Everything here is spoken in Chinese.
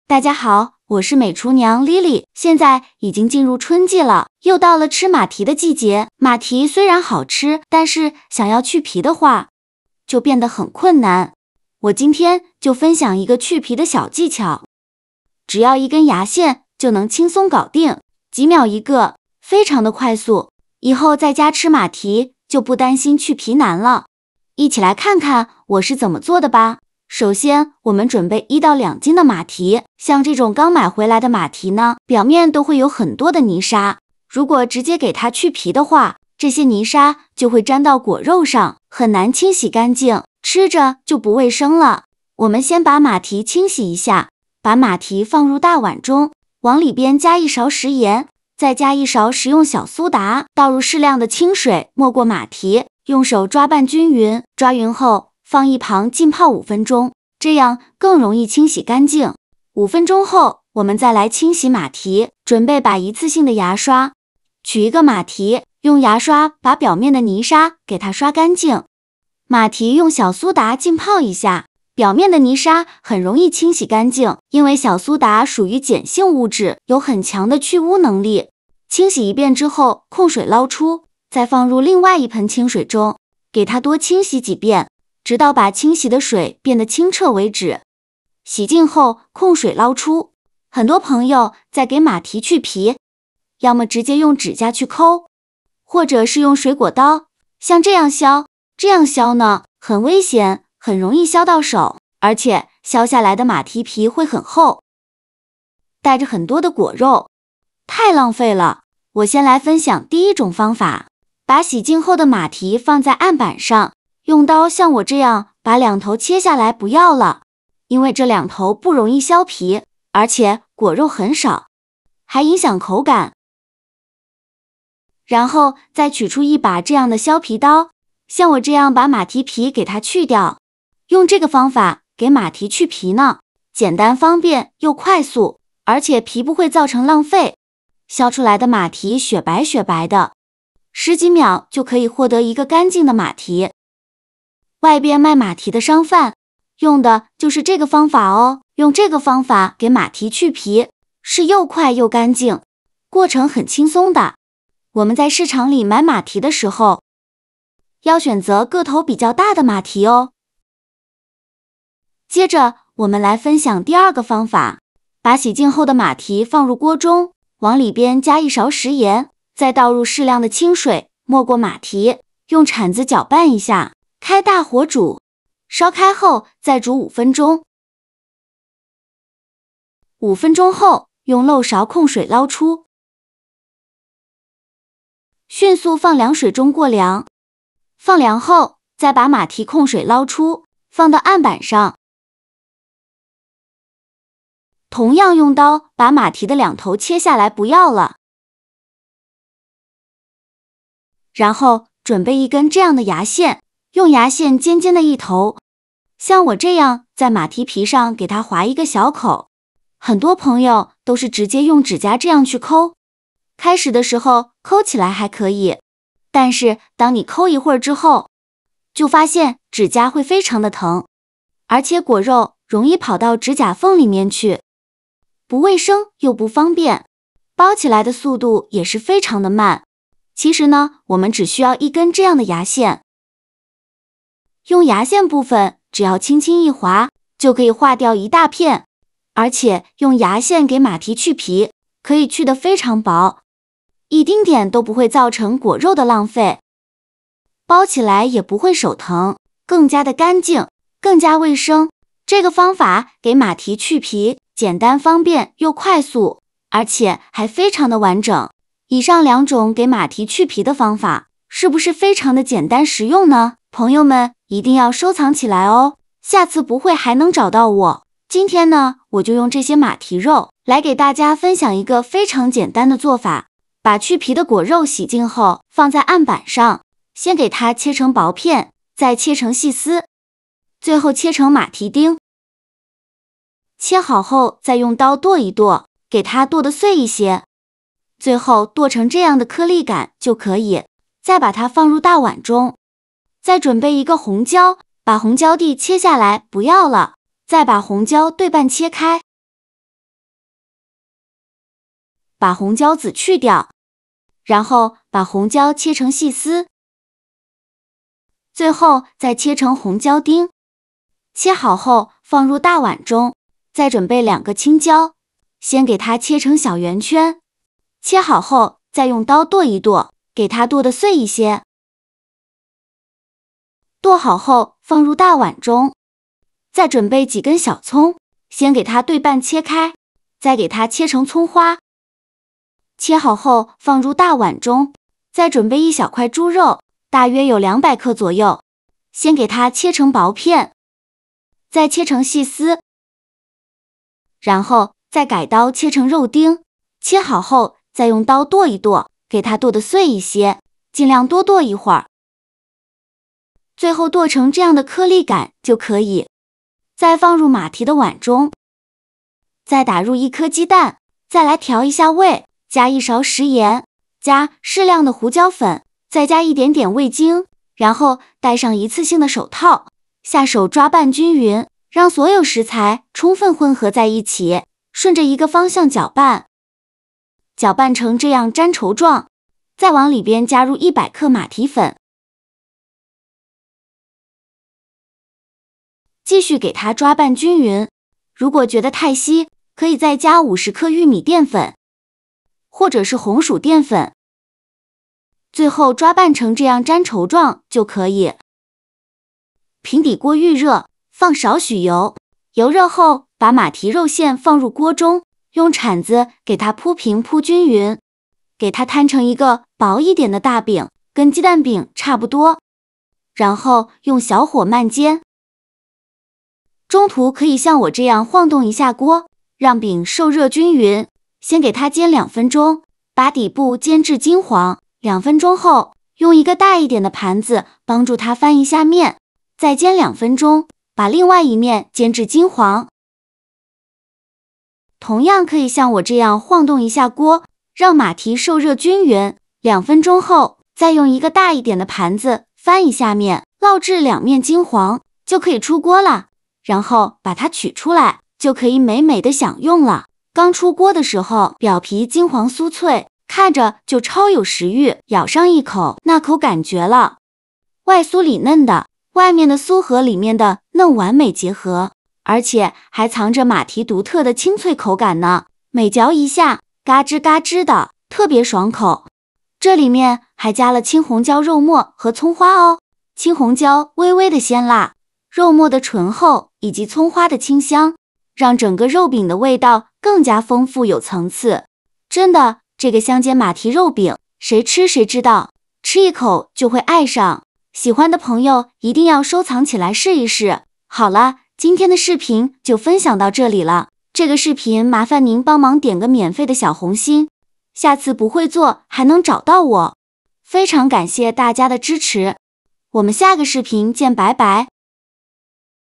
大家好，我是美厨娘 Lily。现在已经进入春季了，又到了吃马蹄的季节。马蹄虽然好吃，但是想要去皮的话，就变得很困难。我今天就分享一个去皮的小技巧，只要一根牙线就能轻松搞定，几秒一个，非常的快速。以后在家吃马蹄就不担心去皮难了。一起来看看我是怎么做的吧。首先，我们准备1到2斤的马蹄。像这种刚买回来的马蹄呢，表面都会有很多的泥沙。如果直接给它去皮的话，这些泥沙就会粘到果肉上，很难清洗干净，吃着就不卫生了。我们先把马蹄清洗一下，把马蹄放入大碗中，往里边加1勺食盐，再加1勺食用小苏打，倒入适量的清水，没过马蹄，用手抓拌均匀。抓匀后，放一旁浸泡5分钟，这样更容易清洗干净。5分钟后，我们再来清洗马蹄，准备把一次性的牙刷，取一个马蹄，用牙刷把表面的泥沙给它刷干净。马蹄用小苏打浸泡一下，表面的泥沙很容易清洗干净，因为小苏打属于碱性物质，有很强的去污能力。清洗一遍之后，控水捞出，再放入另外一盆清水中，给它多清洗几遍，直到把清洗的水变得清澈为止。洗净后控水捞出。很多朋友在给马蹄去皮，要么直接用指甲去抠，或者是用水果刀，像这样削呢，很危险，很容易削到手，而且削下来的马蹄皮会很厚，带着很多的果肉，太浪费了。我先来分享第一种方法，把洗净后的马蹄放在案板上，用刀像我这样把2头切下来不要了，因为这2头不容易削皮，而且果肉很少，还影响口感。然后再取出一把这样的削皮刀，像我这样把马蹄皮给它去掉。用这个方法给马蹄去皮呢，简单方便又快速，而且皮不会造成浪费。削出来的马蹄雪白雪白的，10几秒就可以获得一个干净的马蹄。外边卖马蹄的商贩用的就是这个方法哦。用这个方法给马蹄去皮是又快又干净，过程很轻松的。我们在市场里买马蹄的时候，要选择个头比较大的马蹄哦。接着我们来分享第2个方法，把洗净后的马蹄放入锅中，往里边加1勺食盐，再倒入适量的清水，没过马蹄，用铲子搅拌一下，开大火煮，烧开后再煮5分钟。5分钟后，用漏勺控水捞出，迅速放凉水中过凉。放凉后，再把马蹄控水捞出，放到案板上。同样用刀把马蹄的2头切下来不要了。然后准备一根这样的牙线，用牙线尖尖的一头，像我这样在马蹄皮上给它划一个小口。很多朋友都是直接用指甲这样去抠，开始的时候抠起来还可以，但是当你抠一会儿之后，就发现指甲会非常的疼，而且果肉容易跑到指甲缝里面去，不卫生又不方便，包起来的速度也是非常的慢。其实呢，我们只需要一根这样的牙线，用牙线部分只要轻轻一划，就可以划掉一大片。而且用牙线给马蹄去皮，可以去得非常薄，一丁点都不会造成果肉的浪费，包起来也不会手疼，更加的干净，更加卫生。这个方法给马蹄去皮，简单方便又快速，而且还非常的完整。以上2种给马蹄去皮的方法，是不是非常的简单实用呢？朋友们一定要收藏起来哦，下次不会还能找到我。今天呢，我就用这些马蹄肉来给大家分享一个非常简单的做法。把去皮的果肉洗净后，放在案板上，先给它切成薄片，再切成细丝，最后切成马蹄丁。切好后，再用刀剁一剁，给它剁得碎一些，最后剁成这样的颗粒感就可以。再把它放入大碗中，再准备一个红椒，把红椒蒂切下来不要了。再把红椒对半切开，把红椒籽去掉，然后把红椒切成细丝，最后再切成红椒丁。切好后放入大碗中，再准备2个青椒，先给它切成小圆圈，切好后再用刀剁一剁，给它剁得碎一些。剁好后放入大碗中，再准备几根小葱，先给它对半切开，再给它切成葱花。切好后放入大碗中，再准备1小块猪肉，大约有200克左右，先给它切成薄片，再切成细丝，然后再改刀切成肉丁，切好后再用刀剁一剁，给它剁得碎一些，尽量多剁一会儿。最后剁成这样的颗粒感就可以。再放入马蹄的碗中，再打入1颗鸡蛋，再来调一下味，加1勺食盐，加适量的胡椒粉，再加一点点味精，然后戴上一次性的手套，下手抓拌均匀，让所有食材充分混合在一起，顺着一个方向搅拌，搅拌成这样粘稠状，再往里边加入100克马蹄粉，继续给它抓拌均匀。如果觉得太稀，可以再加50克玉米淀粉，或者是红薯淀粉，最后抓拌成这样粘稠状就可以。平底锅预热，放少许油，油热后把马蹄肉馅放入锅中，用铲子给它铺平铺均匀，给它摊成一个薄一点的大饼，跟鸡蛋饼差不多，然后用小火慢煎。中途可以像我这样晃动一下锅，让饼受热均匀。先给它煎2分钟，把底部煎至金黄。2分钟后，用一个大一点的盘子帮助它翻一下面，再煎2分钟，把另外一面煎至金黄。同样可以像我这样晃动一下锅，让马蹄受热均匀。2分钟后，再用一个大一点的盘子翻一下面，烙至2面金黄，就可以出锅了。然后把它取出来，就可以美美的享用了。刚出锅的时候，表皮金黄酥脆，看着就超有食欲，咬上一口，那口感绝了。外酥里嫩的，外面的酥和里面的嫩完美结合，而且还藏着马蹄独特的清脆口感呢。每嚼一下，嘎吱嘎吱的，特别爽口。这里面还加了青红椒肉末和葱花哦。青红椒微微的鲜辣，肉末的醇厚以及葱花的清香，让整个肉饼的味道更加丰富有层次。真的，这个香煎马蹄肉饼，谁吃谁知道，吃一口就会爱上。喜欢的朋友一定要收藏起来试一试。好了，今天的视频就分享到这里了。这个视频麻烦您帮忙点个免费的小红心，下次不会做还能找到我。非常感谢大家的支持，我们下个视频见，拜拜。